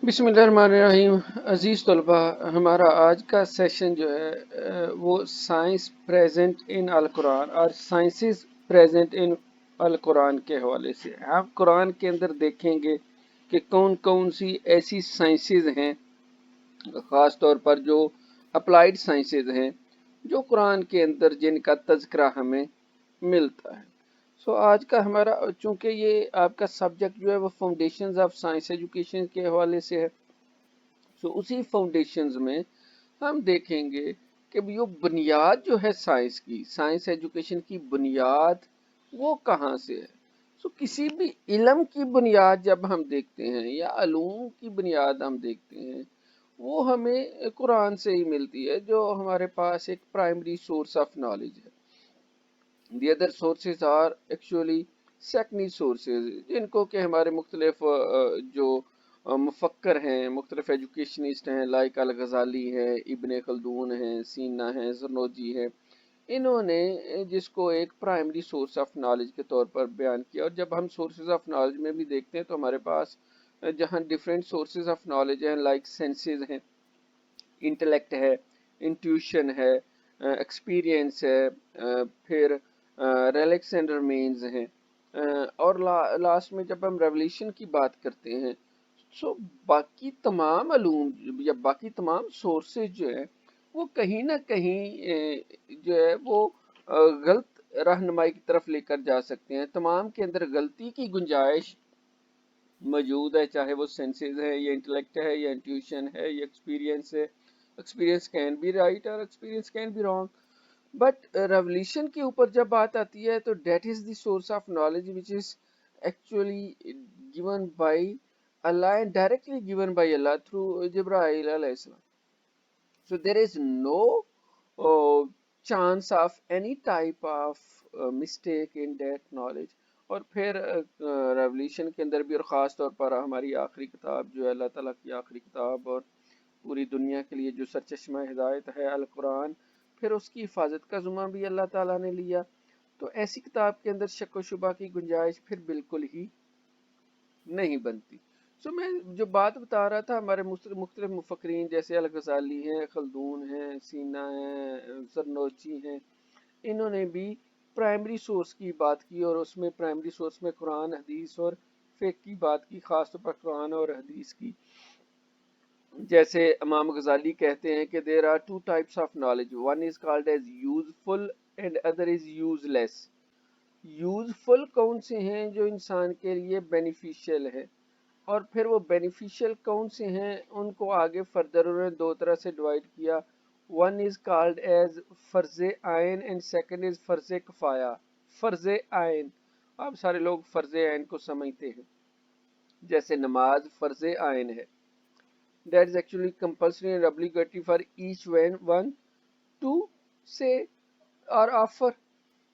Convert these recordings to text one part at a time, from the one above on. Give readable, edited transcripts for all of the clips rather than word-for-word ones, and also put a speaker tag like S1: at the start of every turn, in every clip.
S1: बिस्मिल्लाहिर्रहमानिर्रहीम। अजीज़ तलबा, हमारा आज का सेशन जो है वो साइंस प्रेजेंट इन अल कुरान और साइंसेस प्रेजेंट इन अल कुरान के हवाले से आप कुरान के अंदर देखेंगे कि कौन कौन सी ऐसी साइंसेस हैं, ख़ास तौर पर जो अप्लाइड साइंसेस हैं, जो कुरान के अंदर जिनका तज़किरा हमें मिलता है। आज का हमारा, चूंकि ये आपका सब्जेक्ट जो है वो फाउंडेशंस ऑफ साइंस एजुकेशन के हवाले से है, उसी फाउंडेशंस में हम देखेंगे कि जो बुनियाद जो है साइंस की, साइंस एजुकेशन की बुनियाद वो कहाँ से है। किसी भी इल्म की बुनियाद जब हम देखते हैं या अलूम की बुनियाद हम देखते हैं, वो हमें कुरान से ही मिलती है, जो हमारे पास एक प्राइमरी सोर्स ऑफ नॉलेज है। The other sources are actually secondary sources, जिनको कि हमारे मुख्तलिफ जो मुफक्कर हैं, मुख्तलिफ एजुकेशनिस्ट हैं, लाइक अल गज़ाली है, इब्न खल्दून हैं, सीना हैं, ज़रनोजी हैं, इन्होंने जिसको एक प्राइमरी सोर्स ऑफ नॉलेज के तौर पर बयान किया। और जब हम सोर्सेज ऑफ नॉलेज में भी देखते हैं तो हमारे पास जहाँ डिफरेंट सोर्सेज ऑफ नॉलेज हैं, लाइक सेंसेस हैं, इंटेलेक्ट है, इंट्यूशन है, एक्सपीरियंस है, फिर रेलेक्स एंड रमेन्स हैं, और लास्ट में जब हम रेवल्यूशन की बात करते हैं, बाकी तमाम अलूम या बाकी तमाम सोर्सेज जो है वो कहीं ना कहीं जो है वो गलत रहनुमाई की तरफ लेकर जा सकते हैं। तमाम के अंदर गलती की गुंजाइश मौजूद है, चाहे वो सेंसेस है या इंटेलेक्ट है या इंट्यूशन है या एक्सपीरियंस है। एक्सपीरियंस कैन बी राइट और experience can be wrong, but revolution के ऊपर जब बात आती है तो that is the source of knowledge which is actually given by Allah and directly given by Allah through Jibrail अलैहिस्सलाम। So there is no chance of any type of mistake in that knowledge। और फिर रेवल्यूशन के अंदर भी, और ख़ास तौर पर हमारी आखिरी किताब जो है अल्लाह ताला की आखिरी किताब और पूरी दुनिया के लिए जो सरचश्मा हिदायत है अल कुरान, फिर उसकी हिफाजत का ज़ुम्मा भी अल्लाह ताला ने लिया। तो ऐसी किताब के अंदर शक व शुबा की गुंजाइश फिर बिल्कुल ही नहीं बनती। मैं जो बात बता रहा था, हमारे मुख्तलिफ मुफक्रीन जैसे अल गज़ाली हैं, खल्दून हैं, सीना हैं, ज़रनोची हैं, इन्होंने भी प्राइमरी सोर्स की बात की, और उसमें प्राइमरी सोर्स में कुरान, हदीस और फ़िक़्ह की बात की, ख़ास तौर पर कुरान और हदीस की। जैसे इमाम गज़ाली कहते हैं कि there are two types of knowledge, one is called as useful and other is useless. Useful कौन से हैं जो इंसान के लिए बेनिफिशियल है, और फिर वो बेनिफिशियल कौन से हैं उनको आगे फर्दर उन्होंने दो तरह से डिवाइड किया। वन इज कॉल्ड एज फर्ज आइन एंड सेकंड इज फर्ज कफाया। फर्ज आइन, आप सारे लोग फर्ज आइन को समझते हैं, जैसे नमाज फर्ज आइन है, that is actually compulsory and obligatory for each one to से और ऑफर।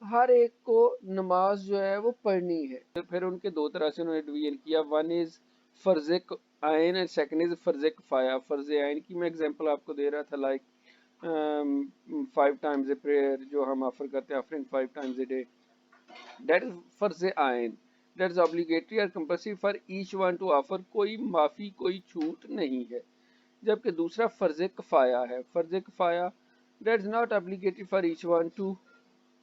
S1: हर एक को नमाज जो है वो पढ़नी है। फिर उनके दो तरह से उन्होंने डिवीजन किया, वन इज फर्ज आइन एंड सेकंड इज फर्ज कफाया। फर्ज आइन की मैं एग्जांपल आपको दे रहा था, लाइक 5 times ए प्रेयर जो हम ऑफर करते हैं, offering 5 times a day, that is फर्ज आइन, दैट इज ऑब्लिगेटरी और compulsory for each one to offer, कोई माफी कोई छूट नहीं है। जबकि दूसरा फर्ज कफाया है, फर्ज कफाया that is not obligatory for each one to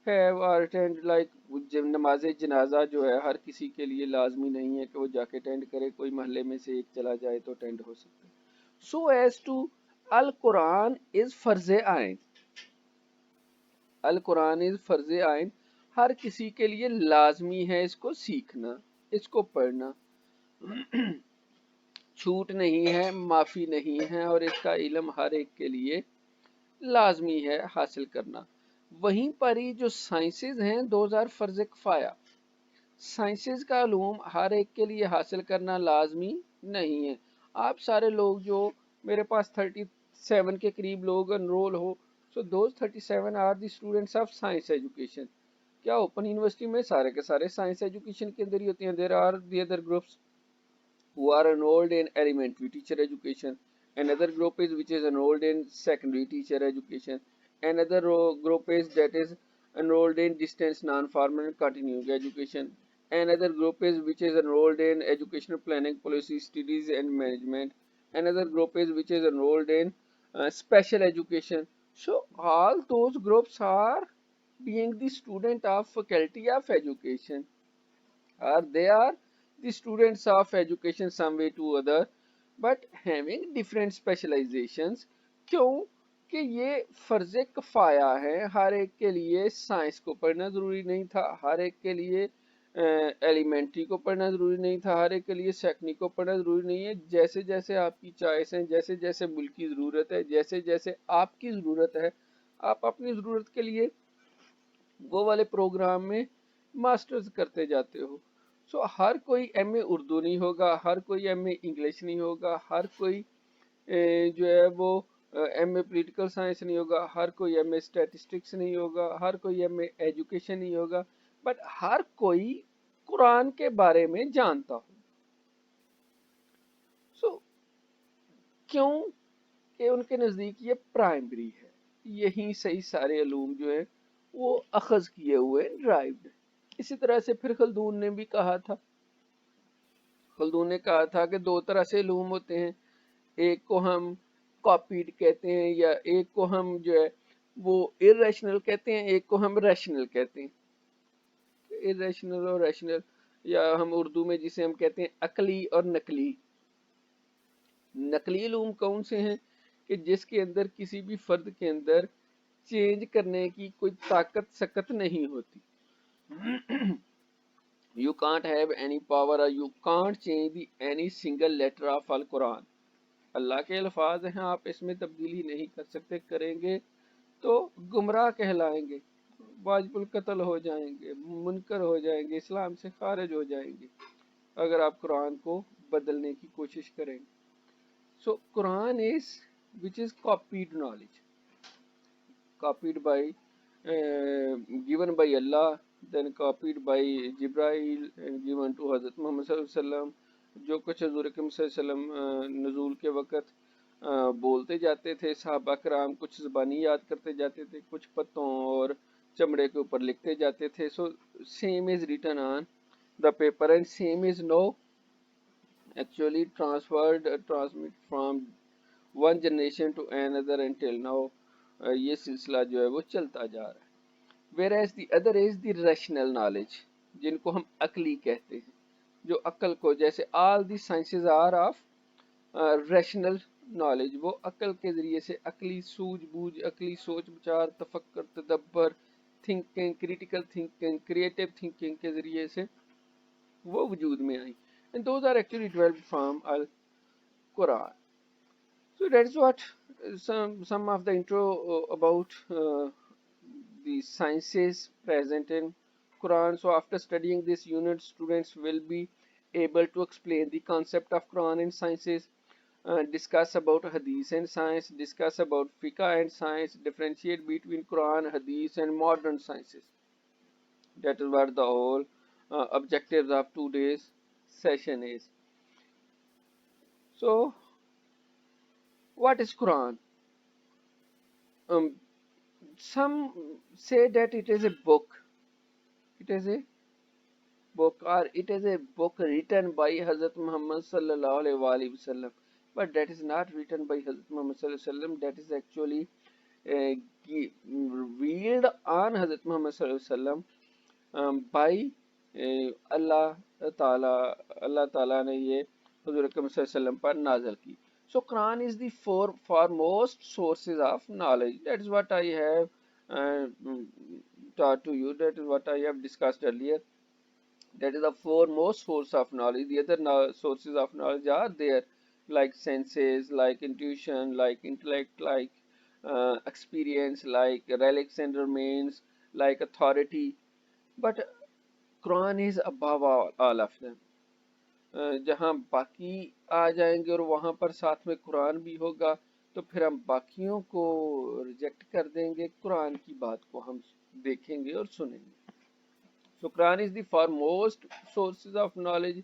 S1: have और अटेंड, लाइक नमाज जनाजा जो है हर किसी के लिए लाजमी नहीं है कि वो जाके अटेंड करे, कोई महल्ले में से एक चला जाए तो अटेंड हो सकता है। सो एज टू अल कुरान इज फर्ज आइन, अल कुरान इज फर्ज आइन, हर किसी के लिए लाजमी है इसको सीखना, इसको पढ़ना, छूट नहीं है, माफी नहीं है, और इसका इल्म हर एक के लिए लाजमी है हासिल करना। वहीं पर ही जो साइंसेज हैं, 2000 फर्ज कफाया, साइंसेज का इल्म हर एक के लिए हासिल करना लाजमी नहीं है। आप सारे लोग जो मेरे पास 37 के करीब लोग एनरोल हो, so those 37 are the students of science education. क्या ओपन यूनिवर्सिटी में सारे के सारे साइंस एजुकेशन के अंदर ही होती हैं? There are the other groups who are enrolled in elementary teacher education, another group is which is enrolled in secondary teacher education, another group is that is enrolled in distance non-formal and continuing education, another group is which is enrolled in educational planning policy studies and management, another group is which is enrolled in special education. So all those groups are being the student of faculty of education, or they are the students of education some way to other, but having different specializations. क्यों कि ये फर्ज कफाया है, हर एक के लिए science को पढ़ना जरूरी नहीं था, हर एक के लिए एलिमेंट्री को पढ़ना जरूरी नहीं था, हर एक के लिए सेकंडरी को पढ़ना जरूरी नहीं है। जैसे जैसे आपकी चॉइस है, जैसे जैसे मुल्क की ज़रूरत है, जैसे जैसे आपकी ज़रूरत है, आप अपनी ज़रूरत के लिए वो वाले प्रोग्राम में मास्टर्स करते जाते हो। सो हर कोई एमए उर्दू नहीं होगा, हर कोई एमए इंग्लिश नहीं होगा, हर कोई जो है वो एमए पॉलिटिकल साइंस नहीं होगा, हर कोई एमए स्टैटिस्टिक्स नहीं होगा, हर कोई एमए एजुकेशन नहीं होगा, बट हर कोई कुरान के बारे में जानता हो। सो क्यों कि उनके नज़दीक ये प्राइमरी है, यही सही सारे अलूम जो है वो अखज़ किए हुए ड्राइव्ड है। इसी तरह से फिर खल्दून ने भी कहा था, खल्दून ने कहा था कि दो तरह से अलूम होते हैं, एक को हम कॉपीड कहते हैं, या एक को हम जो है वो इरेशनल कहते हैं, एक को हम रैशनल कहते हैं। इरेशनल और रैशनल, या हम उर्दू में जिसे हम कहते हैं अकली और नकली। नकली इल्म कौन से हैं कि जिसके अंदर किसी भी फर्द के अंदर चेंज करने की कोई ताकत सकत नहीं होती। You can't have any power or you can't change the any single letter of Al Quran। अल्लाह के अल्फाज हैं, आप इसमें तब्दीली नहीं कर सकते, करेंगे तो गुमराह कहलाएंगे, वाजिबुल कत्ल हो जाएंगे, मुनकर हो जाएंगे, इस्लाम से खारिज हो जाएंगे अगर आप कुरान को बदलने की कोशिश करेंगे। So Quran is which is copied knowledge, copied by given by Allah, then copied by Jibril and given to Hazrat Muhammad sallallahu alaihi wasallam। जो कुछ हजूर अकरम सल्लल्लाहु अलैहि वसल्लम नज़ूल के वक़्त बोलते जाते थे, सहाबा कराम कुछ ज़बानी याद करते जाते थे, कुछ पत्तों और चमड़े के ऊपर लिखते जाते थे। So same is written on the paper and same is no actually transferred transmit from one generation to another until now। ये सिलसिला जो है वो चलता जा रहा है। whereas the other is the rational knowledge, जिनको हम अकली कहते हैं, जो अकल को, जैसे all the sciences are of rational knowledge, वो अकल के ज़रिए से अकली सूझबूझ, अकली सोच विचार, तफक्कर, तदब्बर, thinking, critical thinking, creative thinking के ज़रिए से वो वजूद में आई। And those are actually developed from Al Quran। So that's what some of the intro about the sciences present in Quran। So after studying this unit, students will be able to explain the concept of Quran and sciences, discuss about Hadith and science, discuss about Fiqh and science, differentiate between Quran, Hadith and modern sciences। That is what the whole objectives of today's session is। So what is Quran? Um, some say that it is a book. It is a book, or it is a book written by Hazrat Muhammad sallallahu alaihi wasallam. But that is not written by Hazrat Muhammad sallallahu alaihi wasallam. That is actually revealed on Hazrat Muhammad sallallahu alaihi wasallam by Allah Taala। Allah Taala ने ये हुजूर अकरम सल्लल्लाहु अलैहि वसल्लम पर नाज़िल की। So Quran is the foremost sources of knowledge। That is what I have taught to you. That is what I have discussed earlier. That is the foremost source of knowledge. The other sources of knowledge are there, like senses, like intuition, like intellect, like experience, like relics and remains, like authority। But Quran is above all of them। जहाँ बाकी आ जाएंगे और वहाँ पर साथ में कुरान भी होगा, तो फिर हम बाकियों को रिजेक्ट कर देंगे, कुरान की बात को हम देखेंगे और सुनेंगे। So Quran is the foremost sources of knowledge।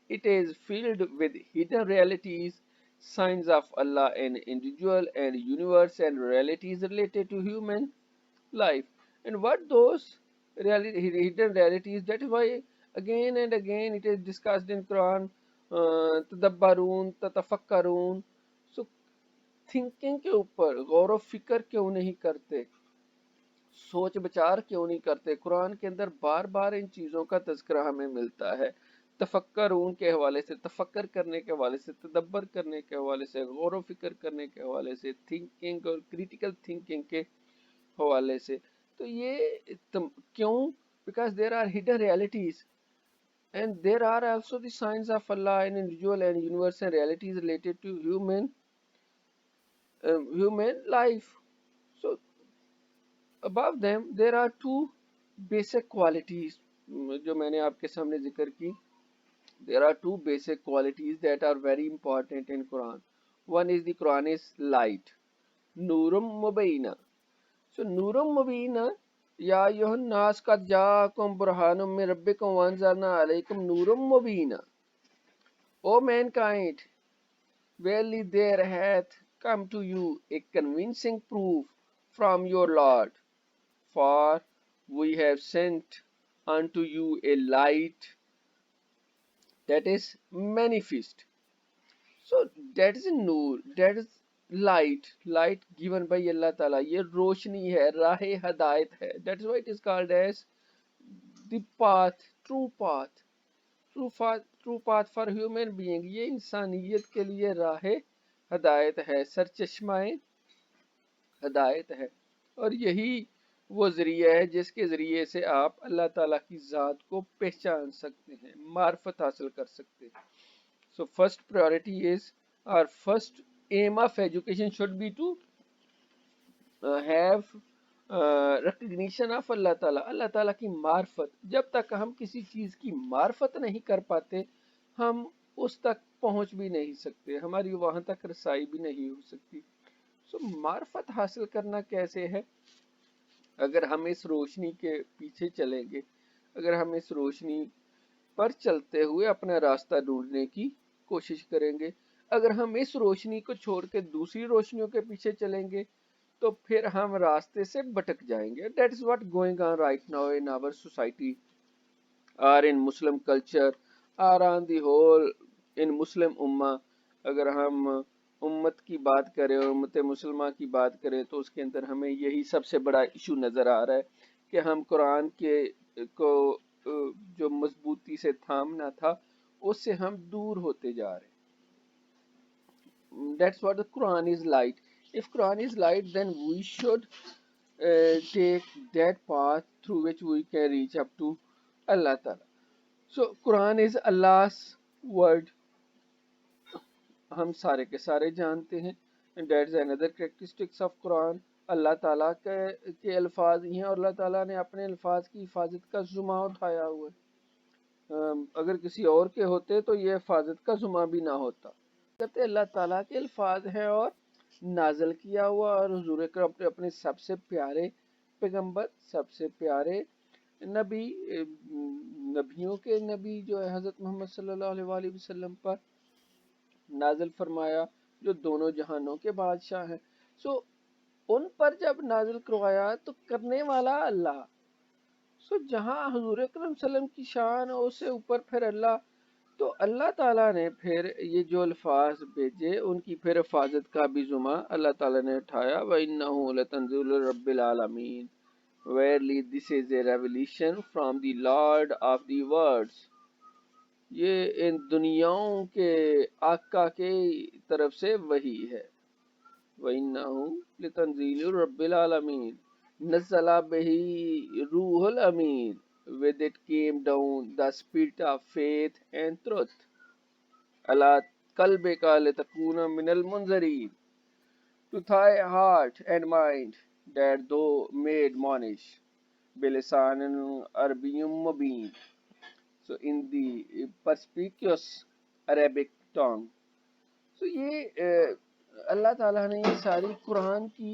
S1: It is filled with hidden realities, signs of Allah and individual and universe, and realities related to human life। And what those hidden realities, that is why again and again it is discussed in Quran, तदब्बरून ततफक्करून। So thinking के ऊपर गौर व फिक्र क्यों नहीं करते, सोच विचार क्यों नहीं करते। कुरान के अंदर बार बार इन चीजों का तज़किरा हमें मिलता है, तफक्करून के हवाले से, तफक्कर करने के हवाले से, तदब्बर करने के हवाले से, गौर व फिक्र करने के हवाले से, थिंकिंग और क्रिटिकल थिंकिंग के हवाले से। तो ये क्यों? Because there are hidden realities and there are also the signs of Allah in individual and universal realities related to human life. So above them there are two basic qualities जो मैंने आपके सामने जिक्र की। There are two basic qualities that are very important in Quran. One is the Quran is light, Nurum Mubina. So Nurum Mubina, Ya ayyuhan nas qad ja'akum burhanum min rabbikum wa anzalna alaykum Nurum Mubina. O mankind, verily there hath come to you a convincing proof from your Lord, for we have sent unto you a light that is manifest. So that is Noor, that is light, light given by Allah Ta'ala. ये रोशनी है, राह हदायत है. That is why it is called as the path, true path. True path for human being, ये इंसानियत के लिए राह हदायत है, सरचश्माए हदायत है। और यही वो ज़रिया है जिसके ज़रिए से आप अल्लाह ताला की ज़ात को पहचान सकते हैं, मार्फत हासिल कर सकते हैं। सो फर्स्ट प्रायोरिटी इज, और first aim of education should be to have recognition of Allah ताला, अल्लाह ताला की मार्फत। जब तक हम किसी चीज़ की मार्फत नहीं कर पाते, हम उस तक पहुंच भी नहीं सकते, हमारी वहां तक रसाई भी नहीं हो सकती। सो मार्फत हासिल करना कैसे है? अगर हम इस रोशनी के पीछे चलेंगे, अगर हम इस रोशनी पर चलते हुए अपना रास्ता ढूंढने की कोशिश करेंगे, अगर हम इस रोशनी को छोड़ के दूसरी रोशनियों के पीछे चलेंगे, तो फिर हम रास्ते से भटक जाएंगे। That is what going on right now in our society और इन मुस्लिम कल्चर और on the whole in Muslim उम्मा। अगर हम उम्मत की बात करें, उम्मत मुसलमा की बात करें, तो उसके अंदर हमें यही सबसे बड़ा इशू नज़र आ रहा है कि हम कुरान के को जो मजबूती से थामना था, उससे हम दूर होते जा रहे हैं। That's what the Quran is light. If Quran is light, then we should take that path through which we can reach up to Allah Ta'ala. So Quran is Allah's word. हम सारे के सारे जानते हैं। And that's another characteristics of Quran. अल्लाह ताला के अल्फाज ही हैं और अल्लाह ताला ने अपने अल्फाज की हिफाजत का जुम्मा उठाया हुआ है। अगर किसी और के होते तो ये हिफाजत का जुम्मा भी ना होता। कहते अल्लाह ताला के अल्फाज हैं और नाजल किया हुआ, और हुजूर अकरम अपने सबसे प्यारे पैगंबर, सबसे प्यारे नबी, नबियों के नबी जो है हजरत मोहम्मद सल्लल्लाहु अलैहि वसल्लम पर नाजिल फरमाया, जो दोनों जहानों के बादशाह हैं। सो उन पर जब नाजिल करवाया तो करने वाला अल्लाह। सो जहां हुजूर अकरम सल्लम की शान और उससे ऊपर फिर अल्लाह, तो अल्लाह ताला ने फिर ये जो अल्फाज भेजे, उनकी फिर हिफाजत का भी जुम्मा अल्लाह ताला ने उठाया। व इन्नहु लतंजीलुर रब्बिल आलमीन, verily this is a revelation from the Lord of the worlds। ये इन दुनियाओं के आका के तरफ से वही है। वइन्नहु लितंजीलुर रब्बिल आलमीन नज़्ज़ला बिही रूहुल अमीन, with it came down the spirit of faith and truth अला कल्बिका लितकूना मिनल मुनज़रीन, to thy heart and mind that thou made monish bilisanin arabiyyum mubin, so in the perspicuous Arabic tongue। तो ये अल्लाह ताला ने ये सारी कुरान की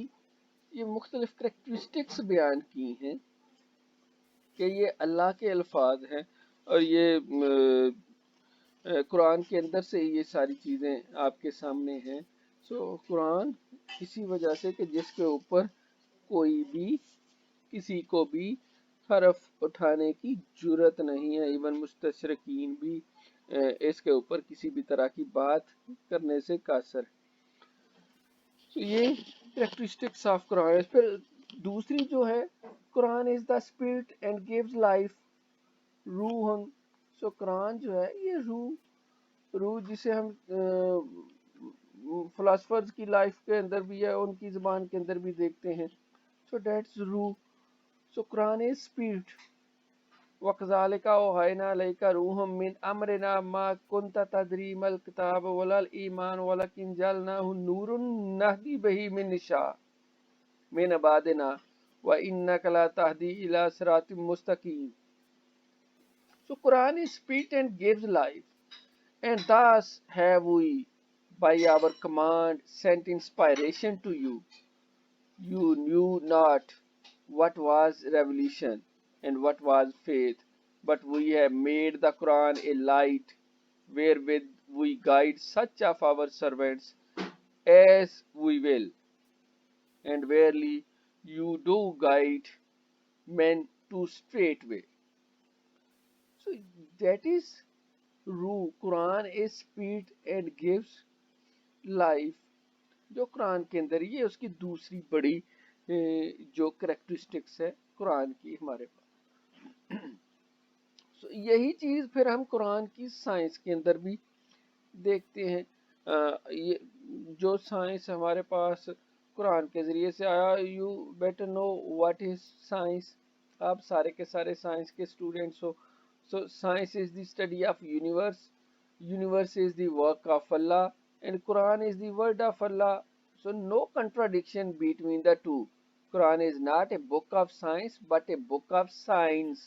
S1: ये मुख्तलिफ करेक्टरिस्टिक्स बयान की हैं कि ये अल्लाह के अल्फाज हैं, और ये कुरान के अंदर से ये सारी चीज़ें आपके सामने हैं। सो कुरान इसी वजह से कि जिसके ऊपर कोई भी किसी को भी हरफ उठाने की जुर्रत नहीं है, इवन मुस्तशरकीन भी इसके ऊपर किसी भी तरह की बात करने से कासर है। तो ये कैरेक्टरिस्टिक्स ऑफ कुरान है। फिर दूसरी जो है, Quran is the spirit and gives life, रूह। सो कुरान जो है ये रूह, रूह जिसे हम फिलोसफर्स की लाइफ के अंदर भी है, उनकी जुबान के अंदर भी देखते हैं। सो दैट्स रूह। सो कुरान इज स्पिरिट। वकज़ालिका ओहयना अलैका रूहम मिन अमरिना मा कुन्ता तदरी मल किताब वलल ईमान वलकिन जअलनाहु नूरुन नहदी बिही मिन निशा मिन इबादिना व इन्नका ला तहदी इला सिरातिम मुस्तकीम। So Quran is spirit and gives life, and thus have we, by our command, sent inspiration to you. You knew not what was revelation and what was faith, but we have made the Quran a light wherewith we guide such of our servants as we will. And verily, you do guide men to straight way. So that is रूह। Quran is speed and gives life. जो कुरान के अंदर ये उसकी दूसरी बड़ी जो characteristics है कुरान की हमारे पास। so, यही चीज फिर हम कुरान की साइंस के अंदर भी देखते हैं। ये जो साइंस हमारे पास कुरान के जरिए से आया, you better know what is science. आप सारे के सारे साइंस के स्टूडेंट्स हो। So science is the study of universe. Universe is the work of Allah, and Quran is the word of Allah. So no contradiction between the two. Quran is not a book of science, but a book of science.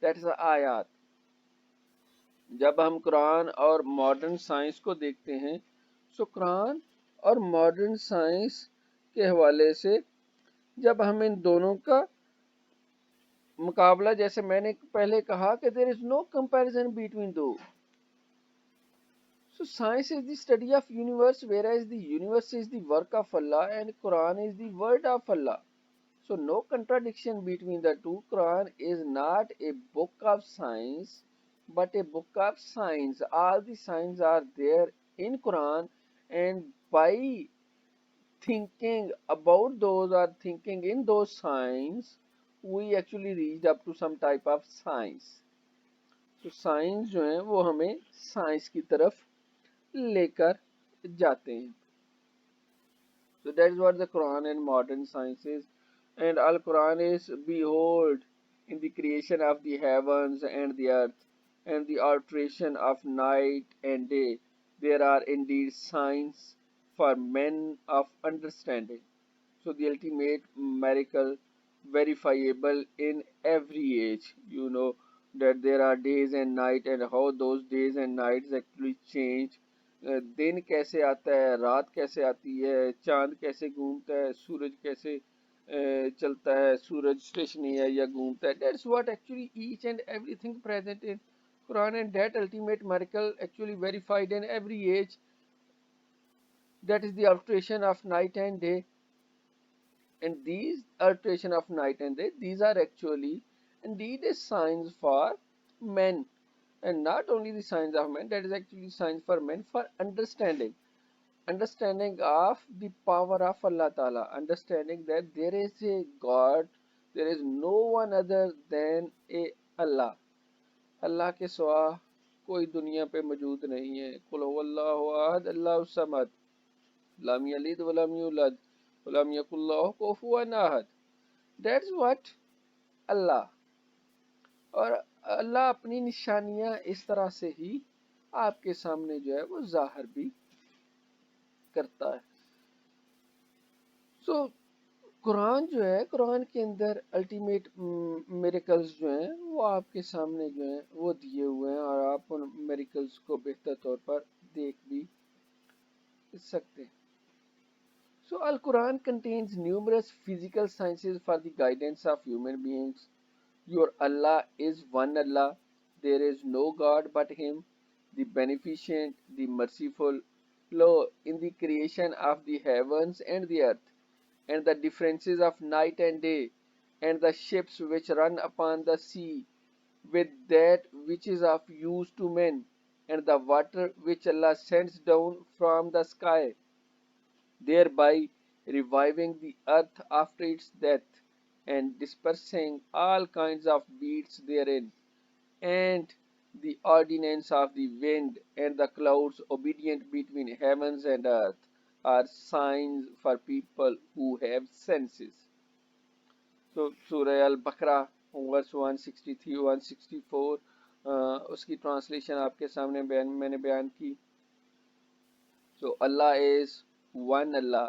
S1: That is the ayat. जब हम कुरान और modern science को देखते हैं, सो कुरान और modern science के हवाले से जब हम इन दोनों का मुकाबला, जैसे मैंने पहले कहा कि there is no comparison between दो। So science is the study of universe, whereas the universe is the work of Allah and Quran is the word of Allah. So no contradiction between the two. Quran is not a book of science, but a book of science. All the signs are there in Quran, and by thinking about those or thinking in those signs, we actually reached up to some type of science. तो science जो है वो हमें science की तरफ लेकर जाते हैं। So that is what the Quran and modern science is. And Al Quran is, behold, in the creation of the heavens and the earth, and the alteration of night and day, there are indeed signs for men of understanding. So the ultimate miracle, verifiable in every age. You know that there are days and night, and how those days and nights actually change. दिन कैसे आता है, रात कैसे आती है, चांद कैसे घूमता है, सूरज कैसे चलता है, सूरज स्टेशनरी है या घूमता है। That's what actually each and everything present in Quran, and that ultimate miracle actually verified in every age. That is the alteration of night and day. And these alteration of night and day, these are actually indeed a signs for men, and not only the signs of men, that is actually signs for men for understanding of the power of Allah Ta'ala, understanding that there is a God, there is no one other than a Allah. अल्लाह के सिवा कोई दुनिया पे मौजूद नहीं है। कुल हुवल्लाहु अहद अल्लाहु समद लम यलिद वलम यूलद वलम यकुल लहु कुफुवन अहद। That's what Allah. और अल्लाह अपनी निशानियां इस तरह से ही आपके सामने जो है वो जाहिर भी करता है। सो कुरान जो है, कुरान के अंदर अल्टीमेट मिरेकल्स जो हैं वो आपके सामने जो हैं वो दिए हुए हैं, और आप उन मिरेकल्स को बेहतर तौर पर देख भी सकते हैं। So Al-Quran contains numerous physical sciences for the guidance of human beings. Your Allah is one Allah. There is no God but Him, the beneficent, the merciful. Lo, in the creation of the heavens and the earth, and the differences of night and day, and the ships which run upon the sea, with that which is of use to men, and the water which Allah sends down from the sky, thereby reviving the earth after its death, and dispersing all kinds of beasts therein, and the ordinance of the wind and the clouds obedient between heavens and earth are signs for people who have senses. So Surah Al-Baqarah verse 163 164 उसकी translation आपके सामने मैंने बयान की. सो अल्लाह is one अल्लाह.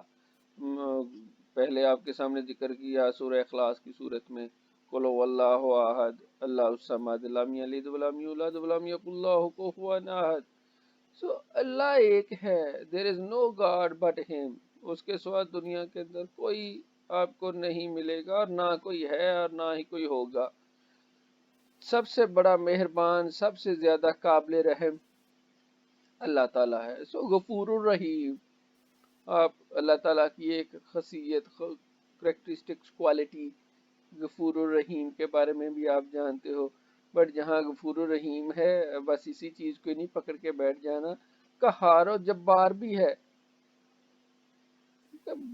S1: पहले आपके सामने जिक्र किया सूरह इखलास की सूरत में, कुल हुवल्लाहु अहद अल्लाहुस समद लम यलिद वलम यूलद वलम यकुल लहू कुफुवन अहद. सो अल्लाह एक है, there is no god but him. उसके सिवा दुनिया के अंदर कोई आपको नहीं मिलेगा और ना कोई है और ना ही कोई होगा. सबसे बड़ा मेहरबान, सबसे ज्यादा काबिल रहम अल्लाह ताला है. सो गफूरुर रहीम, आप अल्लाह ताला की एक खसीयत, करेक्टरिस्टिक्स, क्वालिटी गफूरुर रहीम के बारे में भी आप जानते हो. बट जहाँ गफूरुर रहीम है, बस इसी चीज को नहीं पकड़ के बैठ जाना, कहार और जब्बार भी है,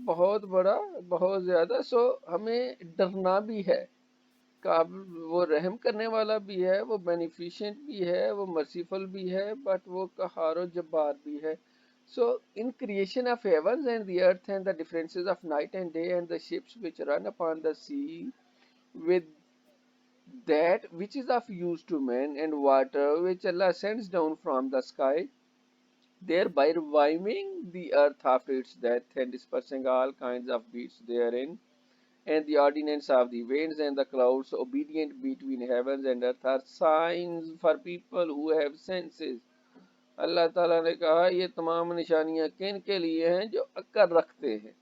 S1: बहुत बड़ा, बहुत ज्यादा. सो हमें डरना भी है. वो रहम करने वाला भी है, वो बेनिफिशिएंट भी है, वो मर्सीफुल भी है, बट वो कहार जब्बार भी है. So in creation of heavens and the earth and the differences of night and day and the ships which run upon the sea, with that which is of use to men and water which Allah sends down from the sky, thereby reviving the earth after its death and dispersing all kinds of beasts therein, and the ordinance of the winds and the clouds obedient between heavens and earth are signs for people who have senses. अल्लाह ताला ने कहा ये तमाम निशानियां किन के लिए हैं? जो अक्ल रखते हैं,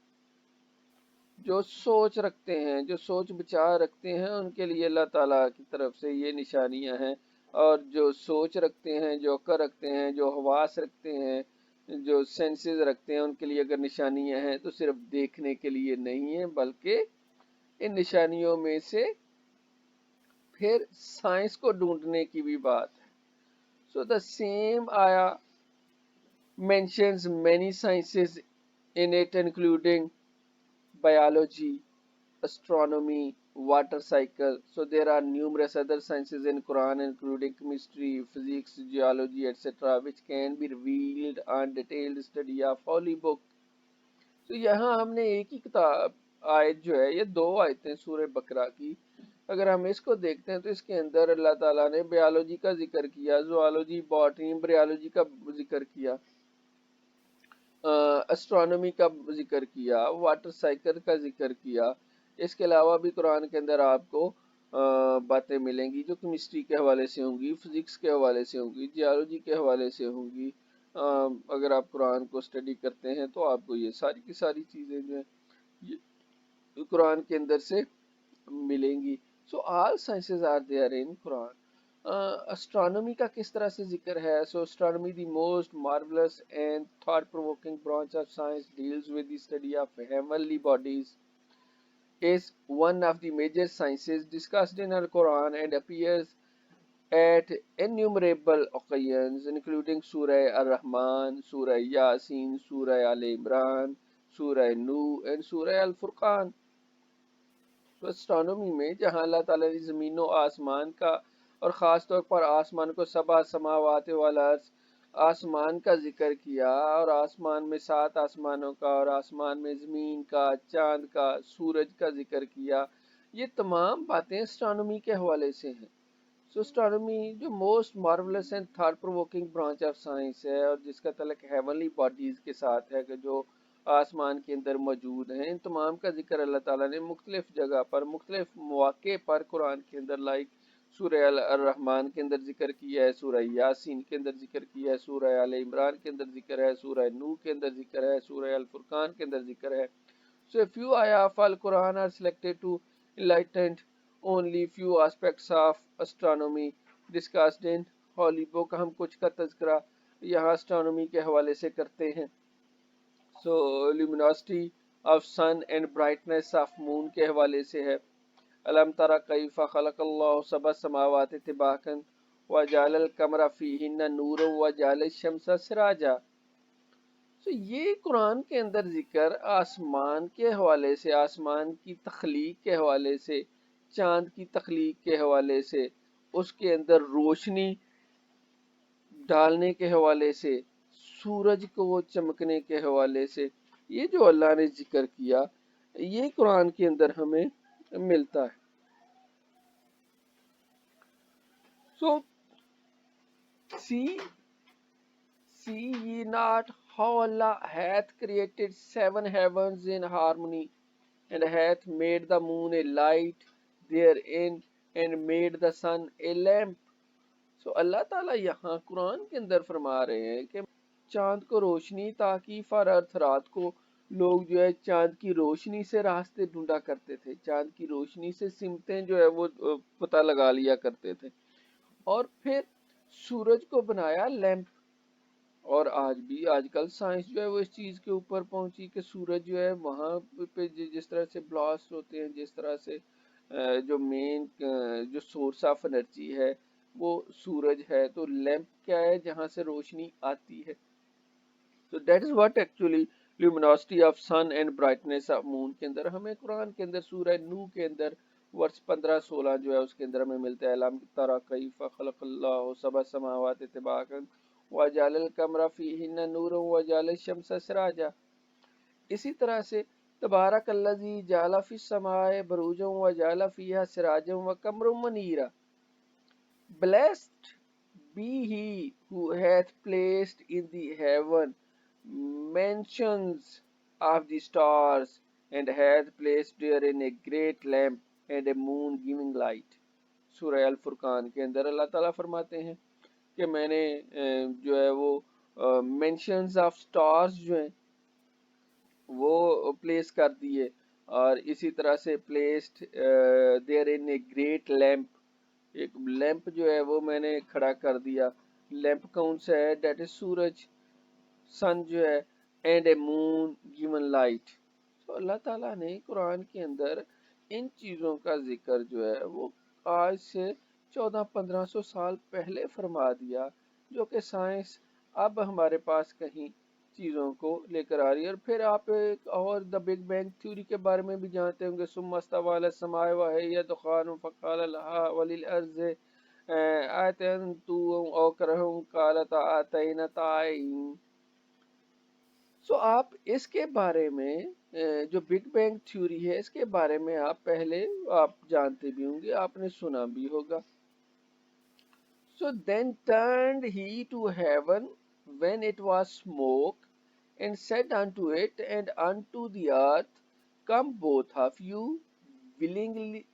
S1: जो सोच रखते हैं, जो सोच विचार रखते हैं, उनके लिए अल्लाह ताला की तरफ से ये निशानियां हैं. और जो सोच रखते हैं, जो अक्ल रखते हैं, जो हवास रखते हैं, जो सेंसेस रखते हैं, उनके लिए अगर निशानियां हैं तो सिर्फ देखने के लिए नहीं है, बल्कि इन निशानियों में से फिर साइंस को ढूंढने की भी बात है. सो द सेम आया mentions many sciences in it, including biology, astronomy, water cycle. So there are numerous other sciences in Quran, including chemistry, physics, geology, etc., which can be revealed on detailed study of holy book. तो यहाँ हमने एक ही किताब, आयत जो है, ये दो आयतें सूरह बकरा की, अगर हम इसको देखते हैं तो इसके अंदर अल्लाह ताला ने बायोलॉजी का जिक्र किया, ज़ूलॉजी, बॉटनी, ब्रियोलॉजी का जिक्र किया, एस्ट्रोनॉमी का जिक्र किया, वाटर साइकिल का जिक्र किया. इसके अलावा भी कुरान के अंदर आपको बातें मिलेंगी जो केमिस्ट्री के हवाले से होंगी, फिजिक्स के हवाले से होंगी, जियोलॉजी के हवाले से होंगी. अगर आप कुरान को स्टडी करते हैं तो आपको ये सारी की सारी चीज़ें जो है कुरान के अंदर से मिलेंगी. So all sciences are there in Quran. Astronomy का किस तरह से जिक्र है? So astronomy the most marvellous and thought provoking branch of science deals with the study of heavenly bodies, is one of the major sciences discussed in Al Quran and appears at innumerable occasions, including Surah Ar-Rahman, Surah Yasin, Surah Al Imran, Surah Nuh, and Surah Al Furqan. तो astronomy में जहाँ अल्लाह ताला ने ज़मीनों आसमान का और ख़ास तौर पर आसमान को सबा समावात वाला आसमान का जिक्र किया, और आसमान में 7 आसमानों का, और आसमान में ज़मीन का, चांद का, सूरज का जिक्र किया, ये तमाम बातें एस्ट्रोनॉमी के हवाले से हैं. सो एस्ट्रोनॉमी जो most marvellous and thought provoking branch of science है, और जिसका तल्लुक हेवनली बॉडीज़ के साथ है, कि जो आसमान के अंदर मौजूद हैं, इन तमाम का जिक्र अल्लाह ताला ने मुख्तलिफ जगह पर, मुख्तलिफ मौके पर कुरान के अंदर, लाइक सूरह अल-रहमान के अंदर जिक्र किया है, सूरह यासीन के अंदर जिक्र किया है, सूरह अल इमरान के अंदर जिक्र है, सूरह नूह के अंदर जिक्र है, सूरह अल फुरकान के अंदर जिक्र है. So a few ayah of Al-Quran are selected to enlighten only few aspects of astronomy discussed in Holy Book. हम कुछ का तज़किरा यहाँ astronomy के हवाले से करते हैं. So luminosity of sun and brightness of moon के हवाले से है. अलम तरा कैफ़ा खलक़ल्लाहु सबअ समावाति तिबाकन वजालल कमरा फीहिन्ना नूर वजाल शम्स सिराजा। तो ये कुरान के अंदर जिक्र आसमान के हवाले से, आसमान की तख्लीक के हवाले से, चांद की तख्लीक के हवाले से, उसके अंदर रोशनी डालने के हवाले से, सूरज को चमकने के हवाले से, ये जो अल्लाह ने जिक्र किया ये कुरान के अंदर हमें मिलता है। सो see ye not how Allah hath created 7 heavens in harmony, and hath made the moon a light therein, and made the sun a lamp। सो अल्लाह ताला यहाँ कुरान के अंदर फरमा रहे हैं कि चांद को रोशनी, ताकि फर अर्थ रात को लोग जो है चांद की रोशनी से रास्ते ढूंढा करते थे, चांद की रोशनी से सिमतें जो है वो पता लगा लिया करते थे। और फिर सूरज को बनाया लैंप। और आज भी आजकल साइंस जो है वो इस चीज के ऊपर पहुंची कि सूरज जो है वहां पे जिस तरह से ब्लास्ट होते हैं, जिस तरह से जो मेन जो सोर्स ऑफ एनर्जी है वो सूरज है, तो लैंप क्या है जहां से रोशनी आती है। तो that is what actually luminosity of sun and brightness of moon के अंदर हमें कुरान के अंदर सूरह नू के अंदर वर्ष 15-16 जो है उसके अंदर हमें मिलता है। अलम तरा कैफ खलक़ल्लाहु सबअ समावाति तिबाकन वजअलल कमरा फीहिन्ना नूरन वजअल शम्स सिराजा। इसी तरह से तबारकल्लज़ी जअल फिस समाए बरूजन वजअल फीहा सिराजन व कमरन मनीरा। Blessed be he who hath placed in the heaven mansions of the stars, and hath placed therein a great lamp and a moon giving light। सूरह अल फुरकान के अंदर अल्लाह ताला फरमाते हैं कि मैंने जो है वो मेंशंस ऑफ स्टार्स जो हैं वो प्लेस कर दिए, और इसी तरह से placed there in a great lamp, एक लैंप जो है वो मैंने खड़ा कर दिया। लैंप कौन सा है? डेट इज सूरज, सन जो है, and A moon given light. तो अल्लाह ताला ने कुरान के अंदर इन चीज़ों का जिक्र जो है वो आज से 1400-1500 साल पहले फरमा दिया, जो कि साइंस अब हमारे पास कहीं चीज़ों को लेकर आ रही है। और फिर आप एक और द बिग बैंग थ्योरी के बारे में भी जानते होंगे। सुम्मा इस्तवा अला समाए व हिय दुखानुन फक़ाल लहा वलिल अर्ज़ि अतंतु औकरहुम क़ालता अतैना ताइन। सो आप इसके बारे में जो बिग बैंग थ्योरी है इसके बारे में आप पहले आप जानते भी होंगे, आपने सुना भी होगा। So then turned he to heaven when it was smoke, and said unto it and unto the earth, Come both of you willingly,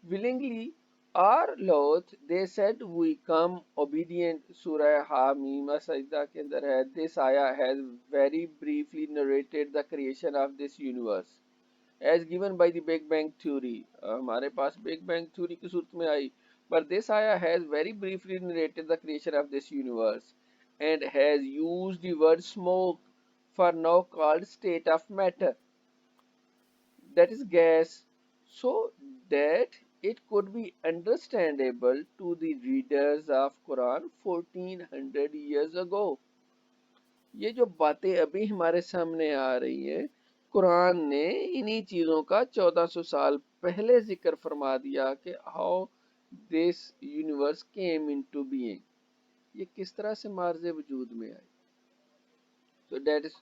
S1: willingly or loth. They said, We come obedient। Surah Hamim Sajda के अंदर है। This ayah has very briefly narrated the creation of this universe as given by the Big Bang Theory। हमारे पास Big Bang Theory की सूरत में आई, but this ayah has very briefly narrated the creation of this universe and has used the word smoke for now called state of matter, that is gas, so that it could be understandable to the readers of Quran 1400 years ago। ये जो बातें अभी हमारे सामने आ रही हैं, कुरान ने इन्हीं चीजों का 1400 साल पहले जिक्र फरमा दिया कि how this universe came into being, ये किस तरह से मार्ज़े वजूद में आई। So that is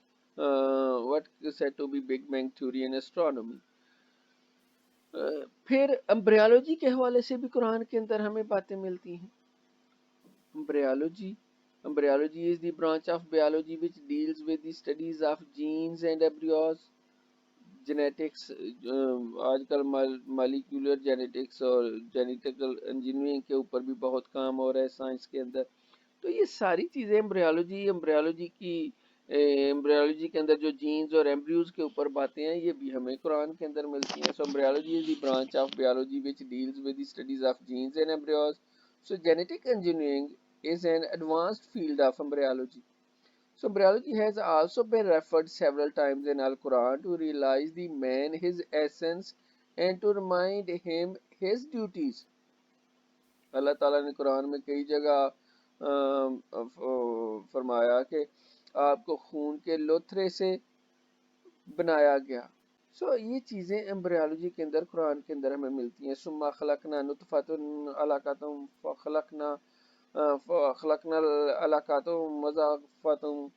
S1: what is said to be Big Bang Theory in astronomy। फिर एम्ब्रियोलॉजी के हवाले से भी कुरान के अंदर हमें बातें मिलती हैं। Embryology is the branch of biology which deals with the studies of genes and embryos। Genetics आजकल मालिक्यूलर जेनेटिक्स और जेनेटिकल इंजीनियरिंग के ऊपर भी बहुत काम हो रहा है साइंस के अंदर। तो ये सारी चीज़ें एम्ब्रियोलॉजी के अंदर जो जीन्स और एम्ब्रियोज के ऊपर बातें हैं ये भी हमें कुरान के अंदर मिलती हैं। So embryology is the branch of biology which deals with the studies of genes and embryos. So genetic engineering is an advanced field of embryology। So embryology has also been referred several times in Al-Quran to realize the man his essence and to remind him his duties। अल्लाह ताला ने कुरान में कई जगह फरमाया कि आपको खून के लोथरे से बनाया गया। ये चीज़ें एम्ब्रियोलॉजी के अंदर कुरान के अंदर हमें मिलती हैं। सुम्मा खलकना नुतफतुन अलाक़तुम फ़खलकना फ़खलकनल अलाक़तुम मुज़ग़फ़तुम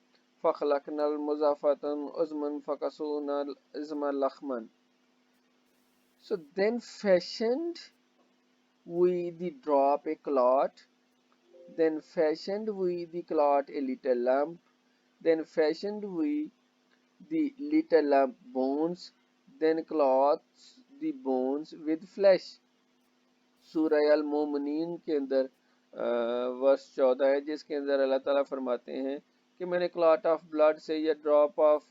S1: फ़खलकनल मुज़ग़फ़तुन उज़्मन फ़कसौनल ism लहमन। Then fashioned we the drop a clot, then fashioned we the clot a little lump, then fashioned we the little lump bones, then cloths the bones with flesh। सूरह अल मोमिनीन के अंदर वर्स 14 है, जिसके अंदर अल्लाह ताला फरमाते हैं कि मैंने क्लॉट ऑफ ब्लड से या ड्रॉप ऑफ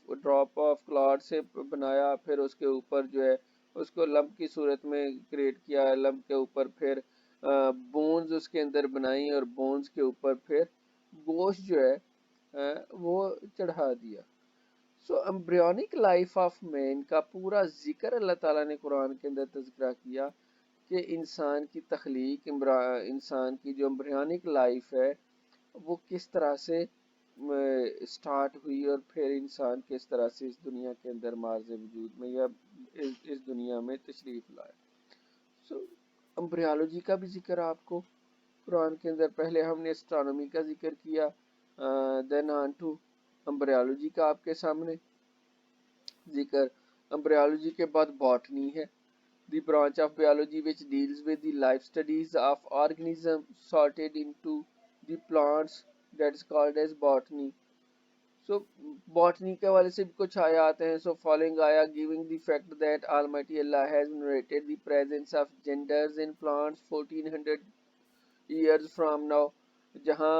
S1: क्लॉट से बनाया, फिर उसके ऊपर जो है उसको लंप की सूरत में क्रिएट किया, लंप के ऊपर फिर बोन्स उसके अंदर बनाई और बोन्स के ऊपर फिर गोश्त जो है वो चढ़ा दिया। एम्ब्रियोनिक लाइफ ऑफ मैन का पूरा जिक्र अल्लाह ताला ने कुरान के अंदर तज़किरा किया कि इंसान की तख्लीक, इंसान की जो एम्ब्रियोनिक लाइफ है वो किस तरह से स्टार्ट हुई और फिर इंसान किस तरह से इस दुनिया के अंदर मार्ज़ वजूद में या इस दुनिया में तशरीफ़ लाया। एम्ब्रियोलॉजी का भी जिक्र आपको कुरान के अंदर, पहले हमने एस्ट्रोनॉमी का जिक्र किया, देन ऑन टू एम्ब्रियोलॉजी का आपके सामने जिक्र। एम्ब्रियोलॉजी के बाद बॉटनी है, the branch of biology which deals with the life studies of organisms sorted into the plants, that is called as botany। Botany के हवाले से भी कुछ आयात हैं। Following ayah giving the fact that Almighty Allah has narrated the presence of genders in plants 1400 years from now। जहाँ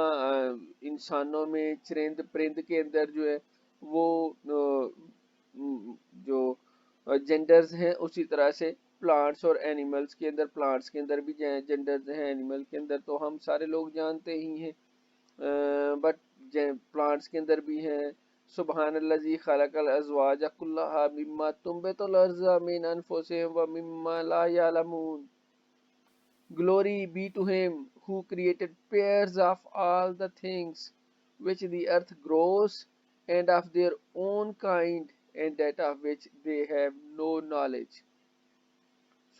S1: इंसानों में चरिंद परिंद के अंदर जो है वो जो जेंडर्स हैं, उसी तरह से प्लांट्स और एनिमल्स के अंदर, प्लांट्स के अंदर भी जेंडर्स हैं, एनिमल के अंदर तो हम सारे लोग जानते ही हैं, बट प्लांट्स के अंदर भी हैं। सुब्हानल्लज़ी खलक़ल अज़वाज कुल्लहा मिम्मा तुंबितुल अर्ज़ मिन अनफुसिहिम व मिम्मा ला यअलमून। Glory be to him who created pairs of all the things which the earth grows, and of their own kind, and that of which they have no knowledge।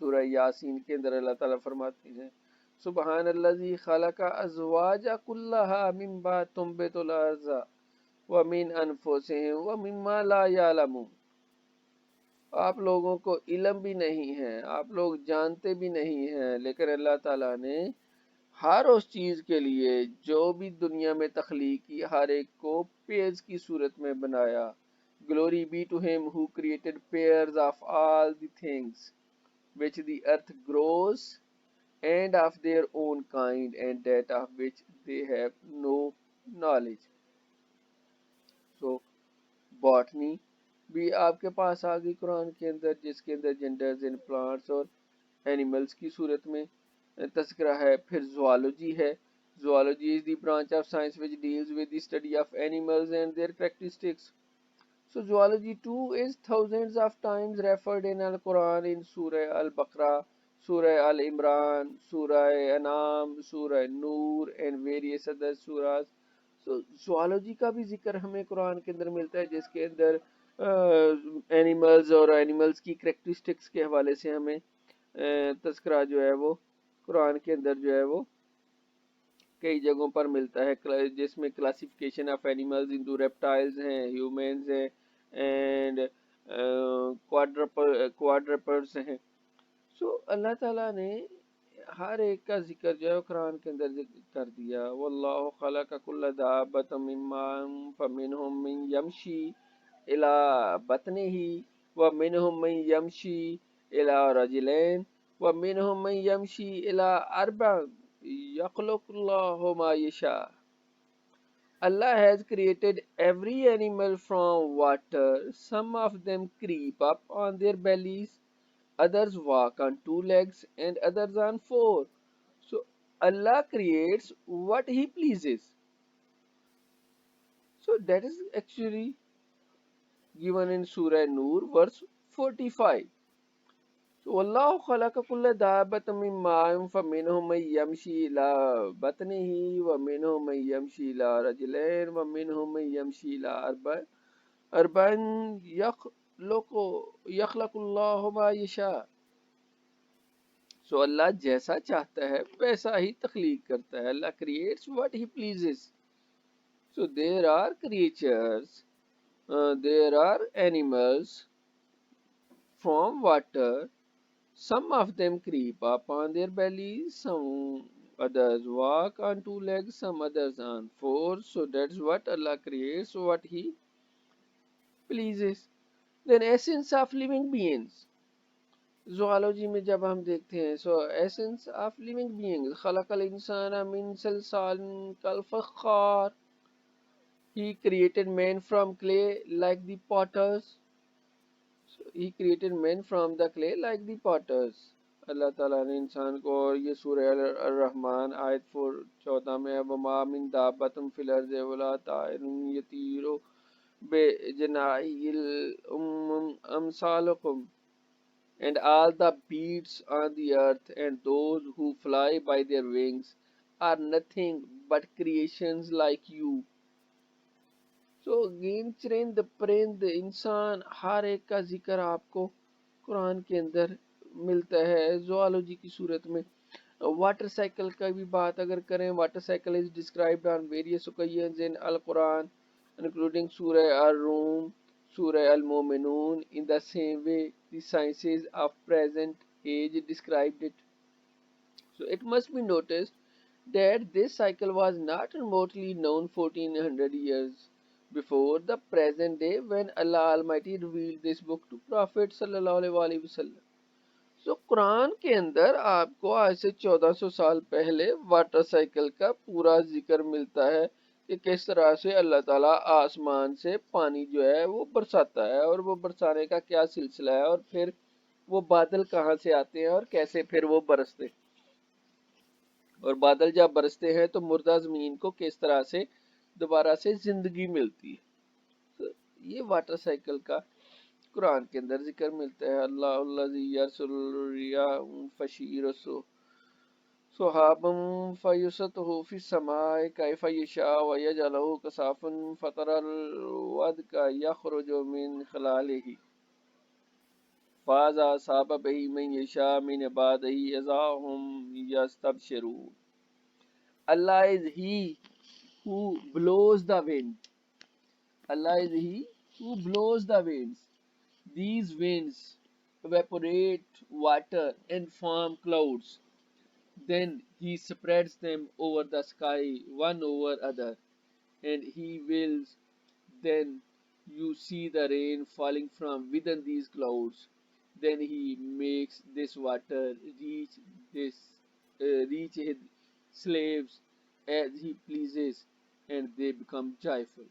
S1: सूरह यासीन के अंदर अल्लाह ताला फरमाते हैं सुब्हानल्लज़ी खलक़ा अज़वाजा कुल्लहा मिम्मा तुंबितुल अर्ज़ व मिन अनफुसिहिम व मिम्मा ला यअलमून। आप लोगों को इल्म भी नहीं है, आप लोग जानते भी नहीं हैं, लेकिन अल्लाह ताला ने हर उस चीज़ के लिए जो भी दुनिया में तख्लीक की, हर एक को पेयर्स की सूरत में बनाया। Glory be to him who created pairs of all the things which the earth grows, and of their own kind, and that of which they have no knowledge। Botany भी आपके पास आ गई कुरान के अंदर, जिसके अंदर जेंडर्स इन प्लांट्स और animals की सूरत में तस्करा है। फिर ज़ूलॉजी है। Zoology is the branch of science which deals with the study of animals and there characteristics. Zoology too is thousands of times referred in Al-Quran in Surah Al-Baqarah, Surah Al-Imran, Surah Anam, Surah Noor and various other surahs। Zoology का भी जिक्र हमें कुरान के अंदर मिलता है, जिसके अंदर एनिमल्स और एनिमल्स की करेक्टरिस्टिक्स के हवाले से हमें तस्करा जो है वो कुरान के अंदर जो है वो कई जगहों पर मिलता है, जिसमें classification of animals into reptiles हैं, ह्यूमंस हैं एंड क्वाड्रपर्स हैं। अल्लाह ताला ने हर एक का जिक्र जो है कुरान के अंदर जिक्र कर दिया। वल्लाहु खलक़ कुल्ल दाब्बतिन मिम्मा फमिनहुम मन यमशी इला बतनिही व मिनहुम मन यमशी इला रजलैन व मिनहुम मन यमशी इला अर्बा यख़्लुक़ुल्लाहु मा यशा। Allah has created every animal from water. Some of them creep up on their bellies, others walk on two legs, and others on four। Allah creates what He pleases। That is actually given in Surah Noor, verse 45। वल्लाहु खलक़ कुल्ल दाब्बतिन मिन mine फमिनहुम मन यमशी इला बतनिही व मिनहुम मन यमशी इला रजलैन व मिनहुम मन यमशी इला अरबन यखलकुल्लाहु मा यशा। सो अल्लाह जैसा चाहता है वैसा ही तख्लीक करता है। Allah creates what he pleases. So there are creatures, there are animals from water. Some of them creep up on their bellies, some others walk on two legs, some others on four. So that's what Allah creates, what He pleases. Then essence of living beings. Zoology में जब हम देखते हैं, so essence of living beings. خلق الإنسان من صلصال كالفخار. He created man from clay like the potters. So he created men from the clay like the potters. अल्लाह ताला ने इंसान को, और ये सूरह अर-रहमान आयत 14 में, अब मा मिन दाब्बतिन फिल अर्ज़ि वला ताइरुन यतीरु बिजनाहिल अमसालुकुम, and all the beasts on the earth and those who fly by their wings are nothing but creations like you. तो गेंद चरिंद परिंद इंसान हर एक का जिक्र आपको कुरान के अंदर मिलता है ज़ूलॉजी की सूरत में। वाटर साइकिल का भी बात अगर करें, water cycle is described on various occasions in अल कुरान इंक्लूडिंग सूरह अर-रूम, सूरह अल-मोमिनून। In the same way the sciences of present age described it. So it must be noticed that this cycle was not remotely known 1400 years before the present day when Allah Almighty revealed this book to Prophet sallallahu alaihi wasallam. So Quran के अंदर आपको आज से 1400 साल पहले water cycle का पूरा जिक्र मिलता है कि किस तरह से अल्लाह ताला आसमान से पानी जो है वो बरसाता है, और वो बरसाने का क्या सिलसिला है, और फिर वो बादल कहाँ से आते हैं और कैसे फिर वो बरसते हैं, और बादल जब बरसते हैं तो मुर्दा जमीन को किस तरह से दोबारा से जिंदगी मिलती है। तो ये वाटर साइकिल का कुरान के अंदर जिक्र मिलता है। अल्लाह फशीरसो सुहाबम फयुसतहु फिस समाए कैफ यशा व यजलहु कसाफन फतरल वदका यखरुजु मिन खलालिही फाजा साब बिही मन यशा मिन इबादिही इज़ा हुम यस्तबशिरून। Allah is He who blows the wind. Allah is He who blows the winds. These winds evaporate water and form clouds. Then He spreads them over the sky, one over other, and He wills. Then you see the rain falling from within these clouds. Then He makes this water this reach His slaves as He pleases, and they become joyful.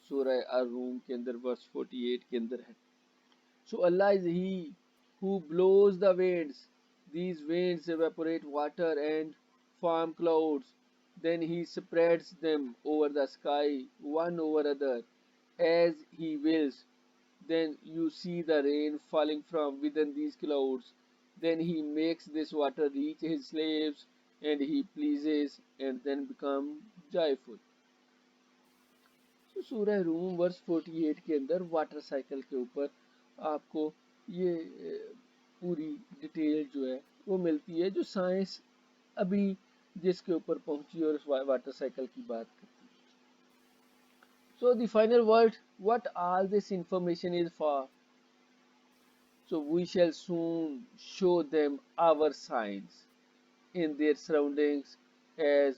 S1: सूरह अर-रूम के अंदर verse 48 के अंदर है। So Allah is He who blows the winds. These winds evaporate water and form clouds. Then He spreads them over the sky, one over other, as He wills. Then you see the rain falling from within these clouds. Then He makes this water reach His slaves, and He pleases, and then become joyful. तो सूरह room verse 48 के अंदर water cycle के ऊपर आपको ये पूरी detail जो है वो मिलती है, जो साइंस अभी जिसके ऊपर पहुंची और उस वाटर साइकिल की बात करती है। So the final word, what all this information is for, so we shall soon show them our signs in their surroundings as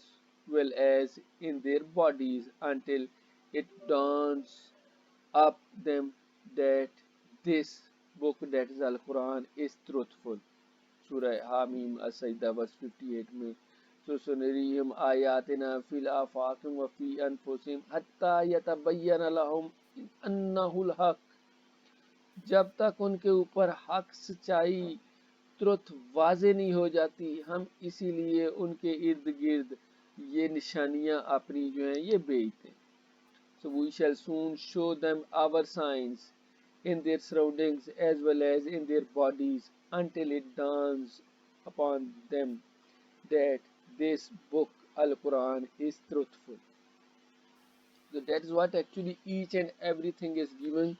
S1: well as in their bodies until it dawns up them that this book, that is Al Quran, is truthful. Surah Hamim As-Sajda verse 58 में so सुनरीहिम आयातिना fill आफाकिम व फी अनफुसिहिम हत्ता यतबय्यन लहुम अन्नहुल हक। जब तक उनके ऊपर हक सच्चाई तुरंत वाजे नहीं हो जाती, हम इसीलिए उनके इर्द गिर्द ये निशानियां अपनी जो हैं ये भेजते हैं। So we shall soon show them our signs in their surroundings as well as in their bodies until it dawns upon them that this book, Al Quran, is truthful. So that is what actually each and everything is given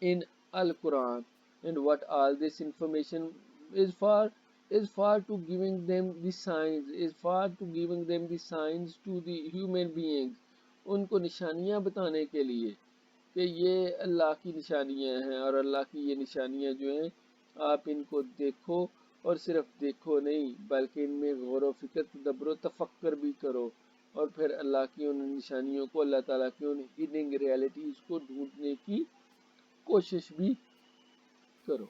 S1: in Al Quran, and what all this information is for to giving them the signs, is for to giving them the signs to the human beings, उनको निशानियां बताने के लिए कि ये अल्लाह की निशानियां हैं, और अल्लाह की ये निशानियां जो हैं आप इनको देखो, और सिर्फ देखो नहीं बल्कि इनमें गौर व फिक्र तदब्बर तफक्कर भी करो, और फिर अल्लाह की उन निशानियों को, अल्लाह ताला की उन हिडन रियलिटीज को ढूंढने की कोशिश भी करो।